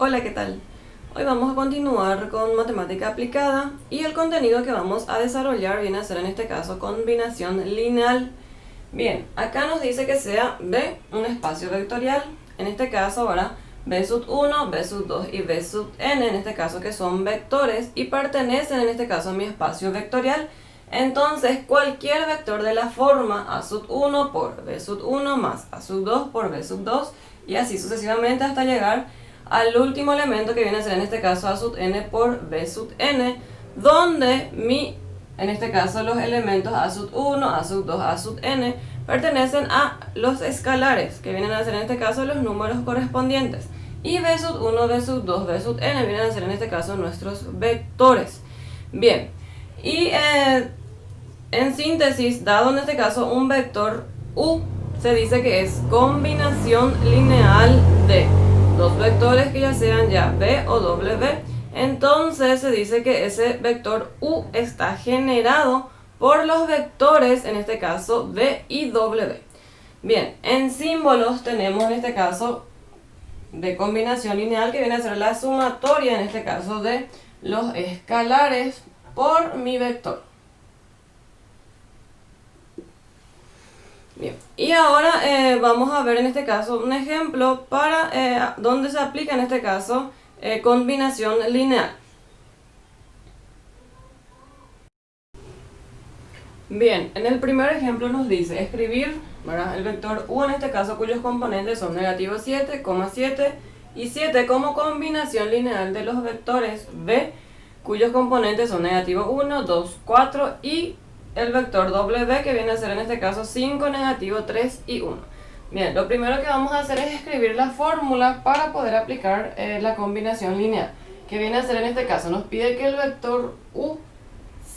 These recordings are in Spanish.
Hola, ¿qué tal? Hoy vamos a continuar con matemática aplicada y el contenido que vamos a desarrollar viene a ser en este caso combinación lineal. Bien, acá nos dice que sea B un espacio vectorial, en este caso ahora B sub 1, B sub 2 y B sub n, en este caso que son vectores y pertenecen en este caso a mi espacio vectorial. Entonces cualquier vector de la forma A sub 1 por B sub 1 más A sub 2 por B sub 2 y así sucesivamente hasta llegar al último elemento que viene a ser en este caso A sub n por B sub n, donde en este caso los elementos A sub 1, A sub 2, A sub n pertenecen a los escalares, que vienen a ser en este caso los números correspondientes. Y B sub 1, B sub 2, B sub n vienen a ser en este caso nuestros vectores. Bien, y en síntesis, dado en este caso un vector U, se dice que es combinación lineal de dos vectores que ya sean ya B o W, entonces se dice que ese vector U está generado por los vectores, en este caso B y W. Bien, en símbolos tenemos en este caso de combinación lineal que viene a ser la sumatoria, en este caso de los escalares por mi vector. Bien, y ahora vamos a ver en este caso un ejemplo para donde se aplica en este caso combinación lineal. Bien, en el primer ejemplo nos dice escribir, ¿verdad?, el vector U en este caso cuyos componentes son negativo 7, 7 y 7 como combinación lineal de los vectores B cuyos componentes son negativo 1, 2, 4 y el vector W que viene a ser en este caso 5, negativo 3 y 1. Bien, lo primero que vamos a hacer es escribir la fórmula para poder aplicar la combinación lineal, que viene a ser en este caso, nos pide que el vector U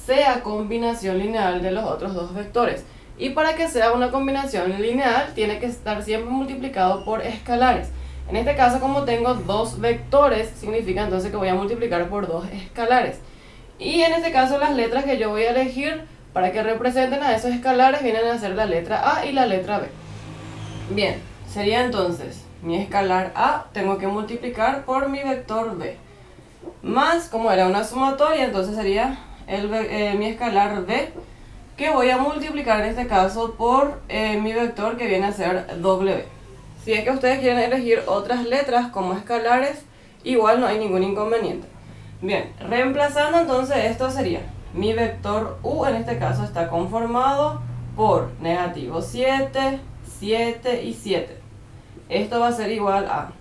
sea combinación lineal de los otros dos vectores. Y para que sea una combinación lineal tiene que estar siempre multiplicado por escalares. En este caso, como tengo dos vectores, significa entonces que voy a multiplicar por dos escalares. Y en este caso las letras que yo voy a elegir para que representen a esos escalares vienen a ser la letra A y la letra B. Bien, sería entonces mi escalar A tengo que multiplicar por mi vector B. Más, como era una sumatoria, entonces sería mi escalar B que voy a multiplicar en este caso por mi vector que viene a ser W. Si es que ustedes quieren elegir otras letras como escalares, igual no hay ningún inconveniente. Bien, reemplazando entonces esto sería mi vector U en este caso está conformado por negativo 7, 7 y 7. Esto va a ser igual a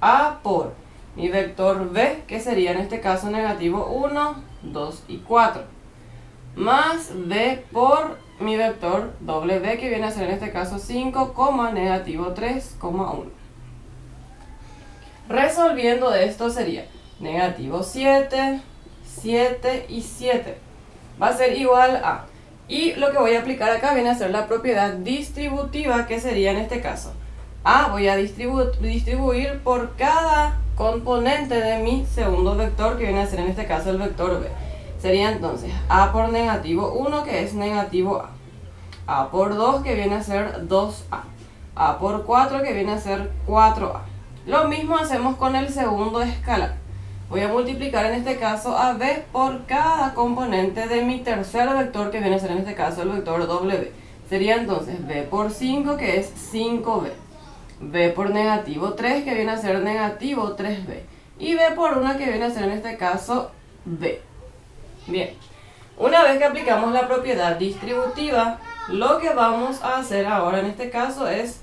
A por mi vector B, que sería en este caso negativo 1, 2 y 4. Más B por mi vector W, que viene a ser en este caso 5, negativo 3, 1. Resolviendo esto sería negativo 7, 7 y 7. Va a ser igual a, y lo que voy a aplicar acá viene a ser la propiedad distributiva, que sería en este caso A voy a distribuir por cada componente de mi segundo vector, que viene a ser en este caso el vector B. Sería entonces A por negativo 1, que es negativo A por 2, que viene a ser 2A, A por 4, que viene a ser 4A. Lo mismo hacemos con el segundo escalar. Voy a multiplicar en este caso a B por cada componente de mi tercer vector, que viene a ser en este caso el vector W. Sería entonces B por 5, que es 5B. B por negativo 3, que viene a ser negativo 3B. Y B por 1, que viene a ser en este caso B. Bien, una vez que aplicamos la propiedad distributiva, lo que vamos a hacer ahora en este caso es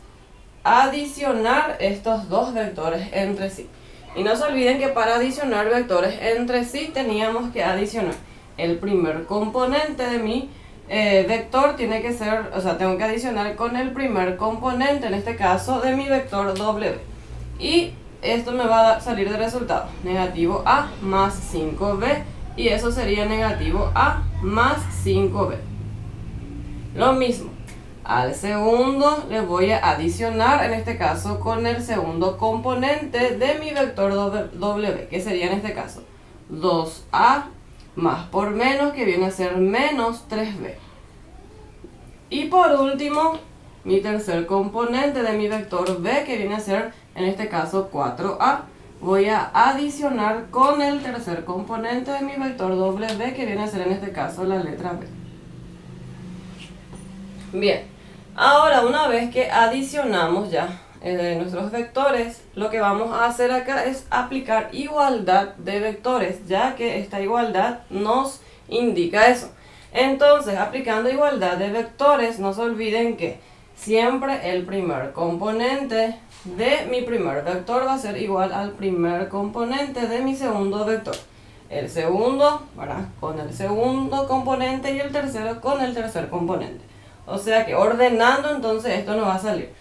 adicionar estos dos vectores entre sí. Y no se olviden que para adicionar vectores entre sí teníamos que adicionar el primer componente de mi vector, tiene que ser, o sea, tengo que adicionar con el primer componente, en este caso de mi vector W. Y esto me va a salir de resultado negativo A más 5B, y eso sería negativo A más 5B. Lo mismo, al segundo le voy a adicionar en este caso con el segundo componente de mi vector W, que sería en este caso 2A más por menos, que viene a ser menos 3B. Y por último, mi tercer componente de mi vector B, que viene a ser en este caso 4A voy a adicionar con el tercer componente de mi vector W, que viene a ser en este caso la letra B. Bien, ahora una vez que adicionamos ya nuestros vectores, lo que vamos a hacer acá es aplicar igualdad de vectores, ya que esta igualdad nos indica eso. Entonces, aplicando igualdad de vectores, no se olviden que siempre el primer componente de mi primer vector va a ser igual al primer componente de mi segundo vector. El segundo, ¿verdad?, con el segundo componente, y el tercero con el tercer componente. O sea que ordenando, entonces esto nos va a salir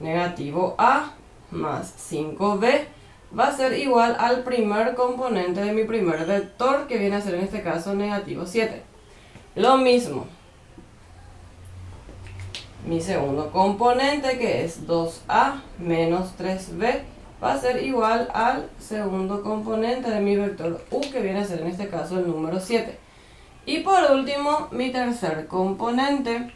negativo A más 5B va a ser igual al primer componente de mi primer vector, que viene a ser en este caso negativo 7. Lo mismo, mi segundo componente, que es 2A menos 3B, va a ser igual al segundo componente de mi vector U, que viene a ser en este caso el número 7. Y por último, mi tercer componente,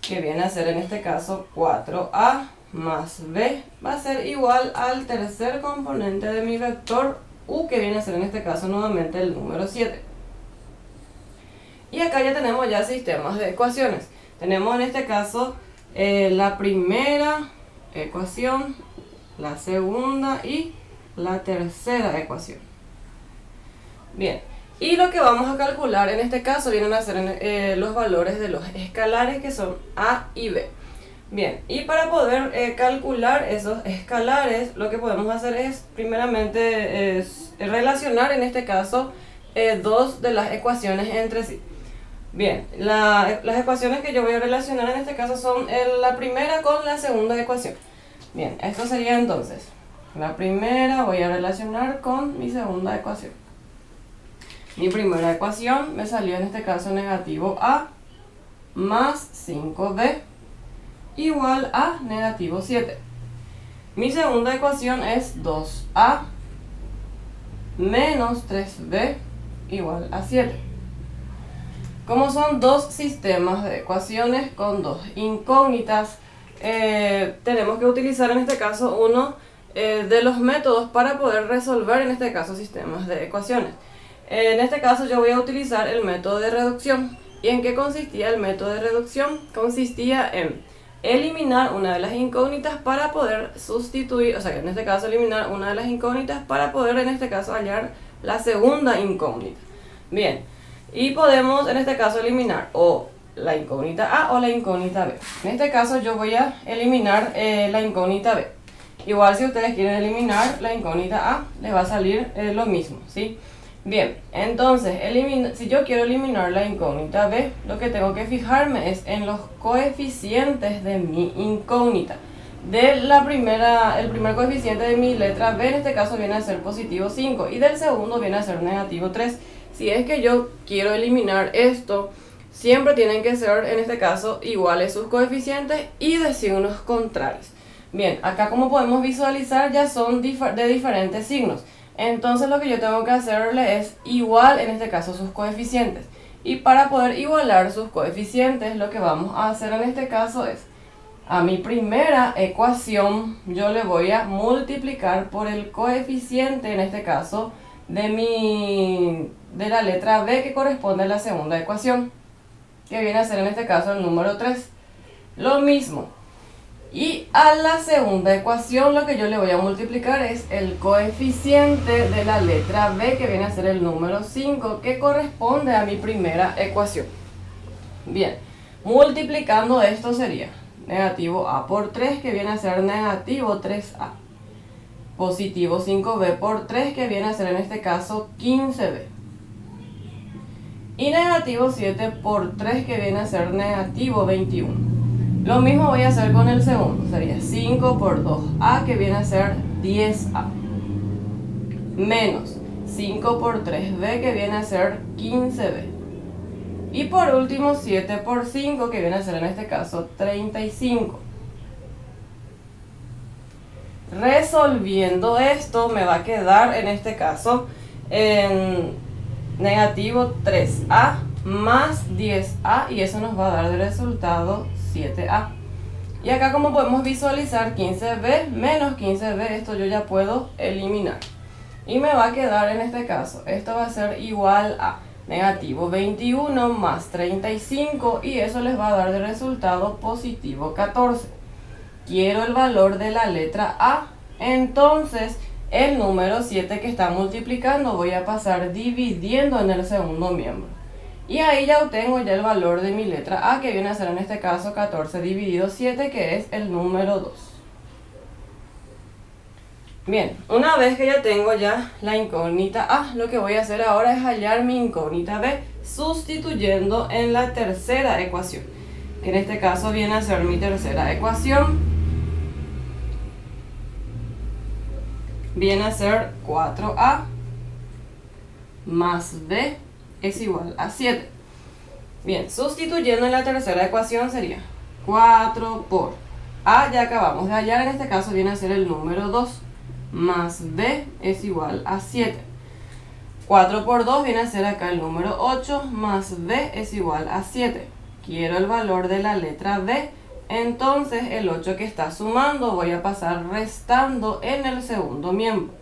que viene a ser en este caso 4A más B, va a ser igual al tercer componente de mi vector U, que viene a ser en este caso nuevamente el número 7. Y acá ya tenemos ya sistemas de ecuaciones. Tenemos en este caso la primera ecuación, la segunda y la tercera ecuación. Bien, y lo que vamos a calcular en este caso vienen a ser los valores de los escalares, que son A y B. Bien, y para poder calcular esos escalares, lo que podemos hacer es primeramente relacionar en este caso dos de las ecuaciones entre sí. Bien, las ecuaciones que yo voy a relacionar en este caso son la primera con la segunda ecuación. Bien, esto sería entonces, la primera voy a relacionar con mi segunda ecuación. Mi primera ecuación me salió en este caso negativo A más 5B igual a negativo 7. Mi segunda ecuación es 2A menos 3B igual a 7. Como son dos sistemas de ecuaciones con dos incógnitas, tenemos que utilizar en este caso uno de los métodos para poder resolver en este caso sistemas de ecuaciones. En este caso yo voy a utilizar el método de reducción. ¿Y en qué consistía el método de reducción? Consistía en eliminar una de las incógnitas para poder sustituir, o sea que en este caso eliminar una de las incógnitas para poder en este caso hallar la segunda incógnita. Bien, y podemos en este caso eliminar o la incógnita A o la incógnita B. En este caso yo voy a eliminar la incógnita B. Igual si ustedes quieren eliminar la incógnita A, les va a salir lo mismo, ¿sí? Bien, entonces, si yo quiero eliminar la incógnita B, lo que tengo que fijarme es en los coeficientes de mi incógnita. El primer coeficiente de mi letra B en este caso viene a ser positivo 5 y del segundo viene a ser negativo 3. Si es que yo quiero eliminar esto, siempre tienen que ser en este caso iguales sus coeficientes y de signos contrarios. Bien, acá como podemos visualizar ya son de diferentes signos. Entonces lo que yo tengo que hacerle es igual en este caso sus coeficientes. Y para poder igualar sus coeficientes, lo que vamos a hacer en este caso es, a mi primera ecuación yo le voy a multiplicar por el coeficiente en este caso de la letra B, que corresponde a la segunda ecuación, que viene a ser en este caso el número 3. Lo mismo. Y a la segunda ecuación lo que yo le voy a multiplicar es el coeficiente de la letra B, que viene a ser el número 5, que corresponde a mi primera ecuación. Bien, multiplicando esto sería negativo A por 3, que viene a ser negativo 3A. Positivo 5B por 3, que viene a ser en este caso 15B. Y negativo 7 por 3, que viene a ser negativo 21. Lo mismo voy a hacer con el segundo, sería 5 por 2A, que viene a ser 10A, menos 5 por 3B, que viene a ser 15B, y por último 7 por 5, que viene a ser en este caso 35. Resolviendo esto me va a quedar en este caso en negativo 3A más 10A, y eso nos va a dar de resultado 7A. Y acá como podemos visualizar 15B menos 15B, esto yo ya puedo eliminar. Y me va a quedar en este caso, esto va a ser igual a negativo 21 más 35 y eso les va a dar de resultado positivo 14. Quiero el valor de la letra A, entonces el número 7 que está multiplicando voy a pasar dividiendo en el segundo miembro. Y ahí ya obtengo ya el valor de mi letra A, que viene a ser en este caso 14 dividido 7, que es el número 2. Bien, una vez que ya tengo ya la incógnita A, lo que voy a hacer ahora es hallar mi incógnita B, sustituyendo en la tercera ecuación, que en este caso viene a ser mi tercera ecuación. Viene a ser 4A más B es igual a 7. Bien, sustituyendo en la tercera ecuación sería 4 por A, ya acabamos de hallar, en este caso viene a ser el número 2, más B es igual a 7. 4 por 2 viene a ser acá el número 8, más B es igual a 7. Quiero el valor de la letra B, entonces el 8 que está sumando voy a pasar restando en el segundo miembro.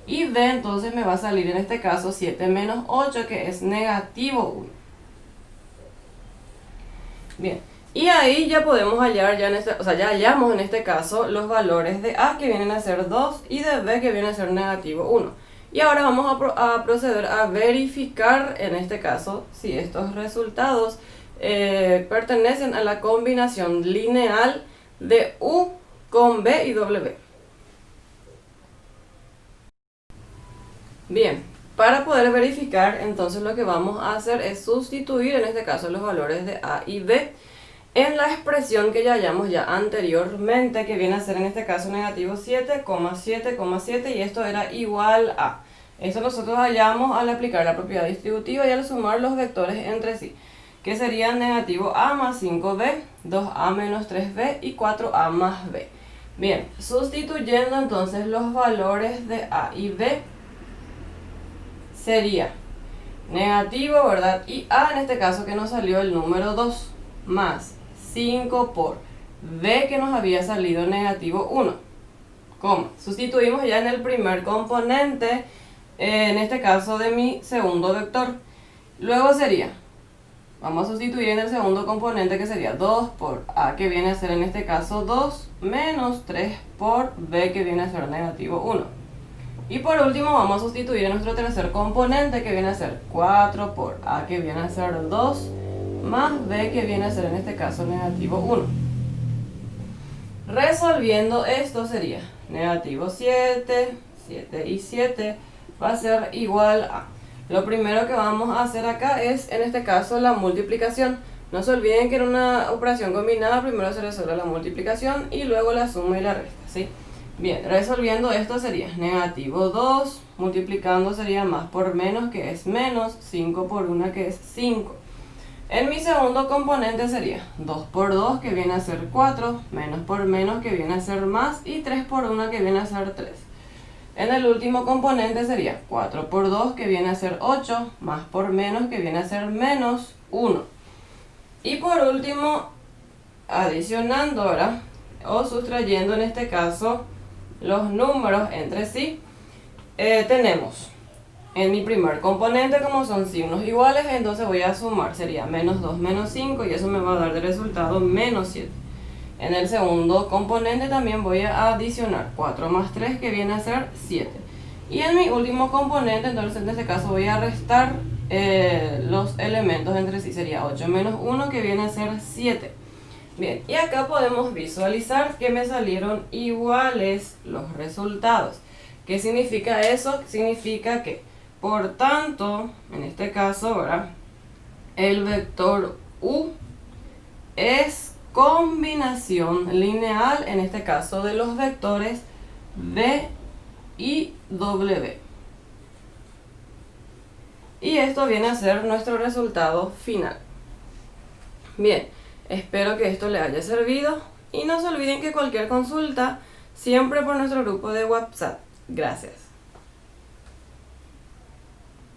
Y B entonces me va a salir en este caso 7 menos 8, que es negativo 1. Bien, y ahí ya podemos hallar, ya hallamos en este caso los valores de A, que vienen a ser 2, y de B, que viene a ser negativo 1. Y ahora vamos a proceder a verificar en este caso si estos resultados pertenecen a la combinación lineal de U con B y W. Bien, para poder verificar, entonces lo que vamos a hacer es sustituir en este caso los valores de A y B en la expresión que ya hallamos ya anteriormente, que viene a ser en este caso negativo 7,7,7, y esto era igual a. Eso nosotros hallamos al aplicar la propiedad distributiva y al sumar los vectores entre sí, que serían negativo A más 5B, 2A menos 3B y 4A más B. Bien, sustituyendo entonces los valores de A y B, sería negativo, ¿verdad? Y A en este caso que nos salió el número 2, más 5 por B que nos había salido negativo 1, coma. Sustituimos ya en el primer componente, en este caso de mi segundo vector. Luego sería, vamos a sustituir en el segundo componente, que sería 2 por A, que viene a ser en este caso 2, menos 3 por B, que viene a ser negativo 1. Y por último vamos a sustituir en nuestro tercer componente, que viene a ser 4 por A, que viene a ser 2, más B, que viene a ser en este caso negativo 1. Resolviendo esto sería negativo 7, 7 y 7 va a ser igual a. Lo primero que vamos a hacer acá es, en este caso, la multiplicación. No se olviden que en una operación combinada primero se resuelve la multiplicación y luego la suma y la resta, ¿sí? Bien, resolviendo esto sería negativo 2, multiplicando sería más por menos, que es menos, 5 por 1, que es 5. En mi segundo componente sería 2 por 2, que viene a ser 4, menos por menos, que viene a ser más, y 3 por 1, que viene a ser 3. En el último componente sería 4 por 2, que viene a ser 8, más por menos, que viene a ser menos 1. Y por último, adicionando ahora, o sustrayendo en este caso los números entre sí, tenemos en mi primer componente, como son signos iguales, entonces voy a sumar, sería menos 2 menos 5, y eso me va a dar de resultado menos 7. En el segundo componente también voy a adicionar 4 más 3, que viene a ser 7. Y en mi último componente, entonces en este caso voy a restar los elementos entre sí, sería 8 menos 1, que viene a ser 7. Bien, y acá podemos visualizar que me salieron iguales los resultados. ¿Qué significa eso? Significa que, por tanto, en este caso, ¿verdad?, el vector U es combinación lineal, en este caso, de los vectores B y W. Y esto viene a ser nuestro resultado final. Bien, espero que esto les haya servido y no se olviden que cualquier consulta, siempre por nuestro grupo de WhatsApp. Gracias.